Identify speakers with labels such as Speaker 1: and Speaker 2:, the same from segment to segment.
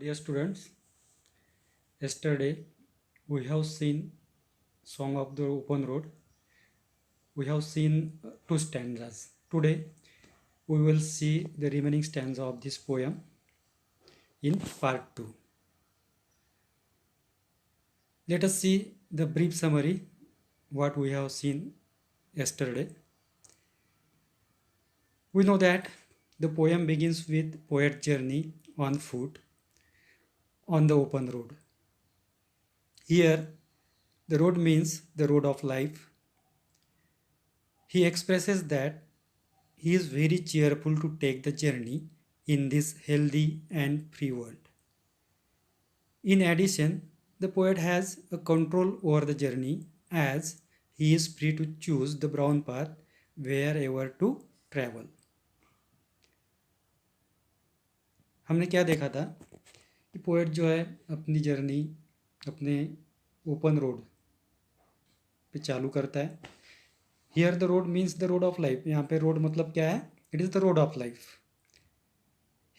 Speaker 1: Dear students, yesterday we have seen Song of the Open Road. We have seen two stanzas. Today we will see the remaining stanza of this poem in part 2. Let us see the brief summary what we have seen yesterday. We know that the poem begins with poet's journey on foot on the open road. Here the road means the road of life. He expresses that he is very cheerful to take the journey in this healthy and free world. In addition, the poet has a control over the journey as he is free to choose the brown path wherever to travel. हमने क्या देखा था कि poet जो है अपनी journey अपने open road पे चालू करता है. Here the road means the road of life. यहाँ पे रोड मतलब क्या है? It is the road of life.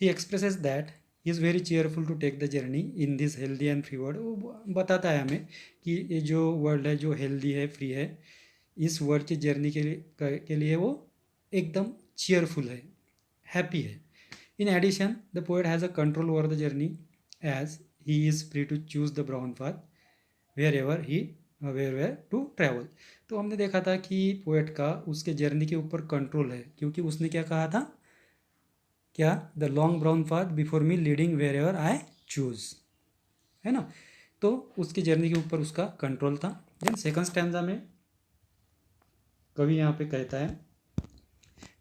Speaker 1: He expresses that he is very cheerful to take the journey in this healthy and free world. वो बताता है हमें कि ये जो वर्ल्ड है जो हेल्दी है, फ्री है, इस वर्ल्ड की जर्नी के लिए वो एकदम चेयरफुल है, हैप्पी है. In addition the poet has a control over the journey as he is free to choose the brown path where to travel. तो हमने देखा था कि पोएट का उसके जर्नी के ऊपर कंट्रोल है, क्योंकि उसने क्या कहा था? क्या? The long brown path before me leading wherever I choose, है ना. तो उसकी जर्नी के ऊपर उसका कंट्रोल था. देन सेकंड स्टैंजा में कवि यहाँ पे कहता है,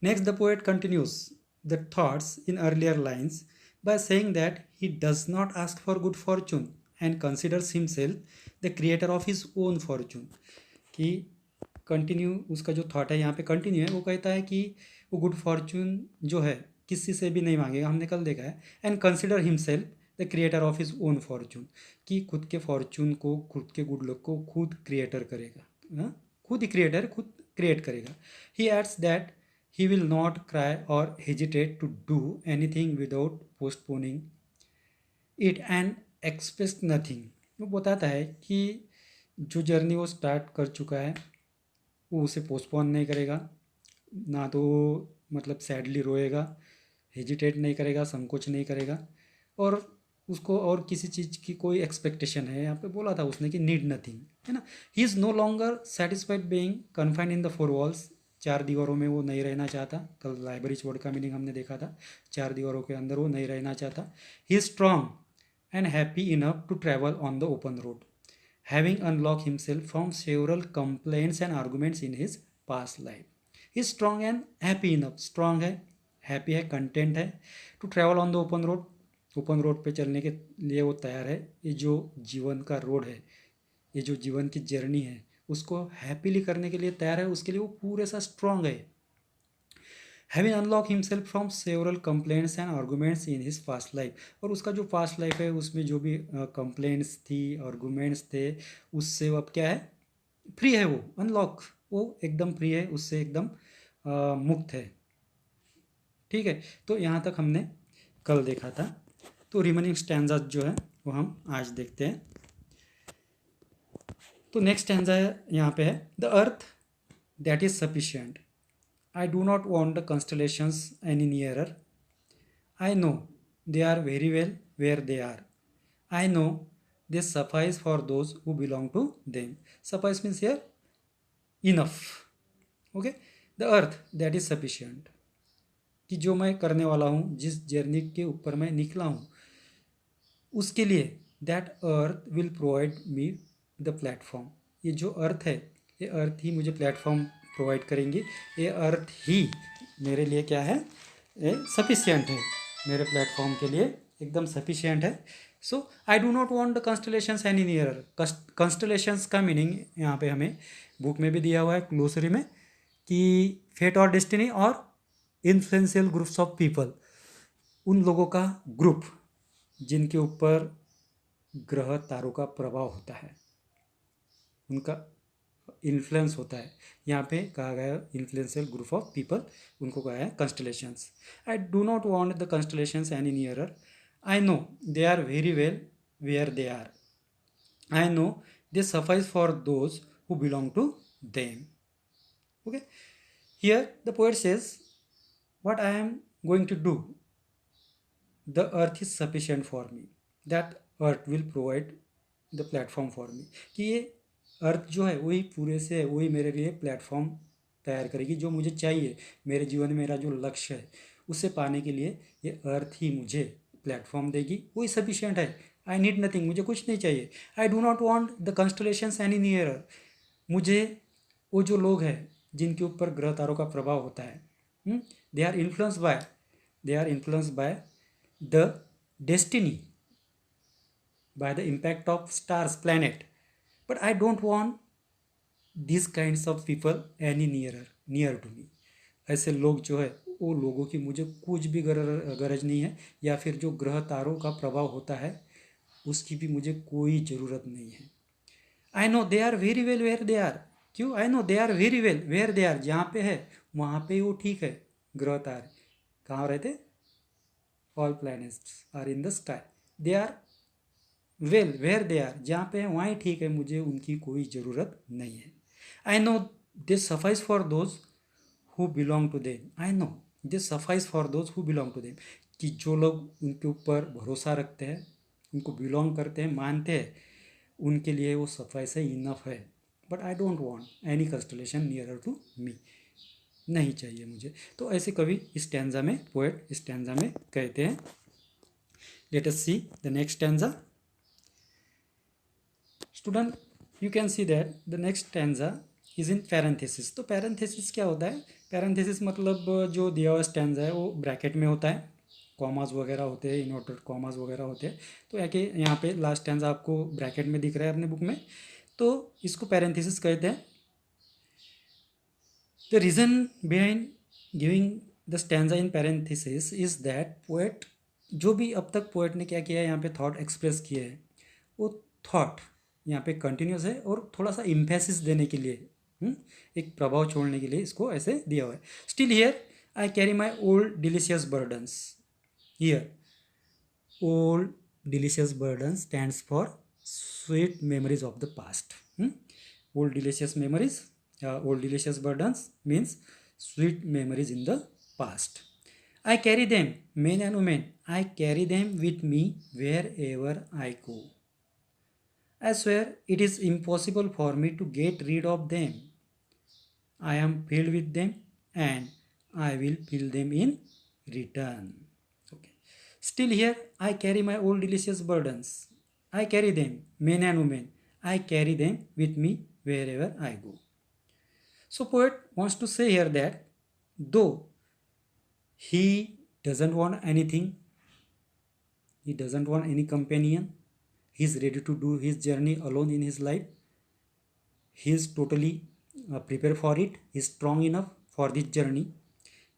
Speaker 1: next the poet continues the thoughts in earlier lines by saying that he does not ask for good fortune and considers himself the creator of his own fortune. कि continue उसका जो thought है यहाँ पे कंटिन्यू है. वो कहता है कि वो गुड फॉर्चून जो है किसी से भी नहीं मांगेगा, हमने कल देखा है. And consider himself the creator of his own Fortune, कि खुद के फॉर्चून को, खुद के गुड लक को खुद क्रिएटर करेगा, खुद ही क्रिएटर, खुद क्रिएट करेगा. He adds that he will not cry or hesitate to do anything without postponing it and expect nothing. वो बताता है कि जो जर्नी वो स्टार्ट कर चुका है वो उसे पोस्टपोन नहीं करेगा, ना तो मतलब सैडली रोएगा, हेजिटेट नहीं करेगा, संकोच नहीं करेगा, और उसको और किसी चीज़ की कोई एक्सपेक्टेशन है, यहाँ पे बोला था उसने कि नीड नथिंग, है ना. He is no longer satisfied being confined in the four walls. चार दीवारों में वो नहीं रहना चाहता. कल लाइब्रेरी वर्ड का मीनिंग हमने देखा था. चार दीवारों के अंदर वो नहीं रहना चाहता. He is strong and happy enough to travel on the open road, having unlock himself from several complaints and arguments in his past life. He is strong and happy enough. Strong है, happy है, content है, to travel on the open road. Open road पे चलने के लिए वो तैयार है. ये जो जीवन का रोड है, ये जो जीवन की जर्नी है, उसको हैप्पीली करने के लिए तैयार है. उसके लिए वो पूरे सा स्ट्रांग है. Having unlock himself from several complaints and arguments in his past life. और उसका जो पास्ट लाइफ है उसमें जो भी कंप्लेंट्स थी, आर्गूमेंट्स थे, उससे वो अब क्या है? फ्री है. वो अनलॉक, वो एकदम फ्री है, उससे एकदम मुक्त है. ठीक है. तो यहाँ तक हमने कल देखा था. तो रिमेनिंग स्टैंजास जो है वो हम आज देखते हैं. तो नेक्स्ट स्टैंजा यहाँ पे है, the earth that is sufficient. I do not want the constellations any nearer. I know they are very well where they are. I know they suffice for those who belong to them. Suffice means here enough. Okay. The earth that is sufficient, कि जो मैं करने वाला हूँ, जिस journey के ऊपर मैं निकला हूँ, उसके लिए that earth will provide me the platform. ये जो अर्थ है, ये अर्थ ही मुझे प्लेटफॉर्म प्रोवाइड करेंगी. ये अर्थ ही मेरे लिए क्या है? ये सफिशियंट है, मेरे प्लेटफॉर्म के लिए एकदम सफिशियंट है. So I do not want the constellations any nearer. Constellations का मीनिंग यहाँ पे हमें बुक में भी दिया हुआ है, ग्लोसरी में, कि फेट और डेस्टिनी और इन्फ्लुएंशियल ग्रुप्स ऑफ पीपल. उन लोगों का ग्रुप जिनके ऊपर ग्रह तारों का प्रभाव होता है, उनका इन्फ्लुएंस होता है. यहाँ पे कहा गया इन्फ्लुएंशियल ग्रुप ऑफ पीपल, उनको कहा है constellations. I do not want the constellations any nearer. I know they are very well where they are. I know they suffice for those who belong to them. Okay, here the poet says, what I am going to do, the earth is sufficient for me, that earth will provide the platform for me, कि ये अर्थ जो है वही पूरे से वही मेरे लिए प्लेटफॉर्म तैयार करेगी जो मुझे चाहिए, मेरे जीवन में मेरा जो लक्ष्य है उसे पाने के लिए ये अर्थ ही मुझे प्लेटफॉर्म देगी, वही सफिशिएंट है. आई नीड नथिंग, मुझे कुछ नहीं चाहिए. I do not want the constellations any nearer, मुझे वो जो लोग हैं जिनके ऊपर ग्रह तारों का प्रभाव होता है, they are influence by the destiny, by the impact of stars planet, but I don't want these kinds of people any near to me. ऐसे लोग जो है वो लोगों की मुझे कुछ भी गरज नहीं है, या फिर जो ग्रह तारों का प्रभाव होता है उसकी भी मुझे कोई ज़रूरत नहीं है. I know they are very well where they are, क्यों? I know they are very well where they are, जहाँ पे है वहाँ पे वो ठीक है. ग्रह तारे कहाँ रहते? All planets are in the sky, they are well where they are, जहाँ पे हैं वहाँ ही ठीक है, मुझे उनकी कोई ज़रूरत नहीं है. I know they suffice for those who belong to them, I know they suffice for those who belong to them, कि जो लोग उनके ऊपर भरोसा रखते हैं, उनको बिलोंग करते हैं, मानते हैं, उनके लिए वो सफाइस है, इनफ है. But I don't want any constellation nearer to me, नहीं चाहिए मुझे. तो ऐसे कवि इस स्टैंजा में, पोएट इस स्टैंजा में कहते हैं. Let us see the next stanza. Student you can see that the next stanza is in parenthesis. तो पैरेंथेसिस क्या होता है? पैरेंथेसिस मतलब जो दिया हुआ स्टैंजा है वो ब्रैकेट में होता है, कॉमास वगैरह होते हैं, इनवर्टेड कॉमास वगैरह होते हैं. तो या कि यहाँ पे लास्ट स्टैंजा आपको ब्रैकेट में दिख रहा है अपने बुक में, तो इसको पैरेंथेसिस कहते हैं. The reason behind giving the stanza in parenthesis is that poet, जो भी अब तक पोएट ने क्या किया है यहाँ पे थॉट एक्सप्रेस किए है, वो थॉट यहाँ पे कंटिन्यूस है और थोड़ा सा इम्फेसिस देने के लिए, एक प्रभाव छोड़ने के लिए इसको ऐसे दिया हुआ है. Still here I carry my old delicious burdens. Here old delicious burden stands for sweet memories of the past. Old delicious memories, old delicious burdens means sweet memories in the past. I carry them, men and women, I carry them with me wherever I go. I swear it is impossible for me to get rid of them. I am filled with them and I will fill them in return. Okay. Still here I carry my old delicious burdens. I carry them, men and women, I carry them with me wherever I go. So poet wants to say here that though he doesn't want anything, he doesn't want any companion, he is ready to do his journey alone in his life, he is totally prepared for it, he is strong enough for this journey,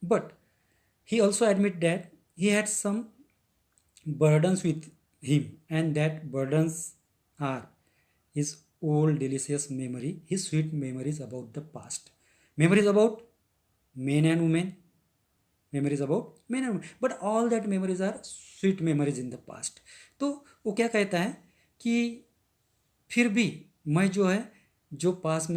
Speaker 1: but he also admit that he had some burdens with him, and that burdens are his old delicious memory, his sweet memories about the past, memories about men and women, memories about men and women, but all that memories are sweet memories in the past. तो वो क्या कहता है कि फिर भी मैं जो है, जो पास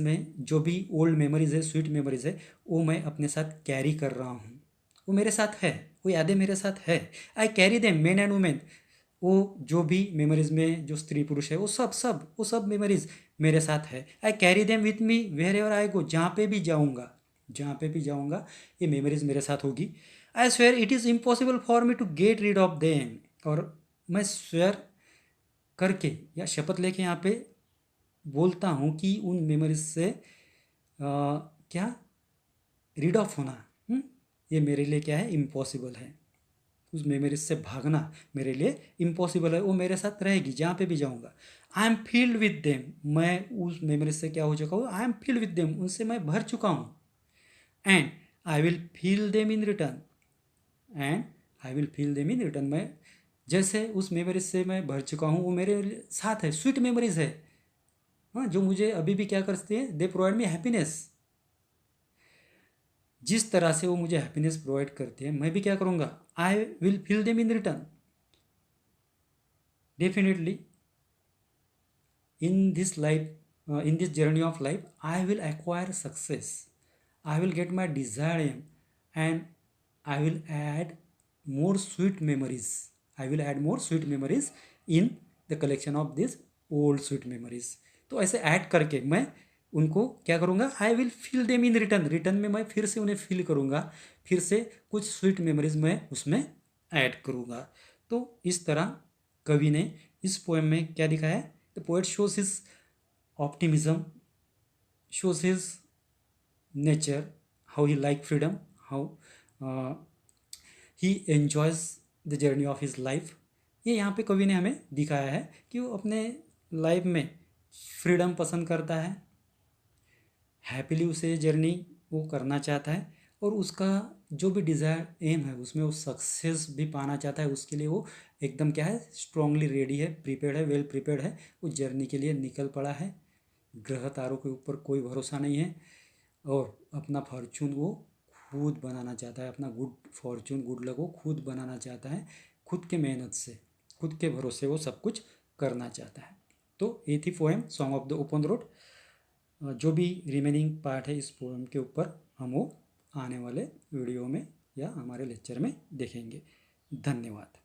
Speaker 1: में जो भी ओल्ड मेमोरीज है, स्वीट मेमोरीज है, वो मैं अपने साथ कैरी कर रहा हूँ, वो मेरे साथ है, वो यादें मेरे साथ है. I carry them, main and women, वो जो भी मेमोरीज में जो स्त्री पुरुष है वो सब मेमोरीज मेरे साथ है. I carry them with me wherever I go, जहाँ पे भी जाऊँगा ये मेमोरीज मेरे साथ होगी. I swear it is impossible for me to get rid of them, और मैं स्वेयर करके या शपथ लेके यहाँ पे बोलता हूँ कि उन मेमोरीज से क्या रीड ऑफ होना, ये मेरे लिए क्या है, इम्पॉसिबल है. उस मेमोरीज से भागना मेरे लिए इम्पॉसिबल है, वो मेरे साथ रहेगी जहाँ पे भी जाऊँगा. I am field with them, मैं उस मेमोरीज से क्या हो चुका हूँ, I am field with them, उनसे मैं भर चुका हूँ. And I will feel them in return, मैं जैसे उस मेमोरीज से मैं भर चुका हूँ वो मेरे साथ है, स्वीट मेमोरीज है, हाँ, जो मुझे अभी भी क्या करती है, दे प्रोवाइड मी हैप्पीनेस. जिस तरह से वो मुझे हैप्पीनेस प्रोवाइड करते हैं मैं भी क्या करूँगा, I will feel them in return, definitely in this life, in this journey of life, I will acquire success, I will get my desired aim, and I will add more sweet memories, I will add more sweet memories in the collection of this old sweet memories. तो ऐसे add करके मैं उनको क्या करूँगा, I will feel them in return, return में मैं फिर से उन्हें फील करूँगा, फिर से कुछ स्वीट मेमोरीज मैं उसमें ऐड करूँगा। तो इस तरह कवि ने इस पोएम में क्या दिखाया है, the poet shows his optimism, shows his nature, how he like freedom, how uh, he enjoys the journey of his life। ये यहाँ पे कवि ने हमें दिखाया है कि वो अपने लाइफ में फ्रीडम पसंद करता है, हैप्पीली उसे जर्नी वो करना चाहता है, और उसका जो भी डिज़ायर एम है उसमें वो सक्सेस भी पाना चाहता है। उसके लिए वो एकदम क्या है, स्ट्रांगली रेडी है, प्रिपेयर्ड है, वेल प्रिपेयर्ड है, वो जर्नी के लिए निकल पड़ा है। ग्रह तारों के ऊपर कोई भरोसा नहीं है, और अपना फॉर्चून वो खुद बनाना चाहता है, अपना गुड फॉर्चून गुड लक वो खुद बनाना चाहता है, खुद के मेहनत से, खुद के भरोसे वो सब कुछ करना चाहता है। तो ये थी poem song of the open road. जो भी रिमेनिंग पार्ट है इस पोएम के ऊपर हम वो आने वाले वीडियो में या हमारे लेक्चर में देखेंगे। धन्यवाद।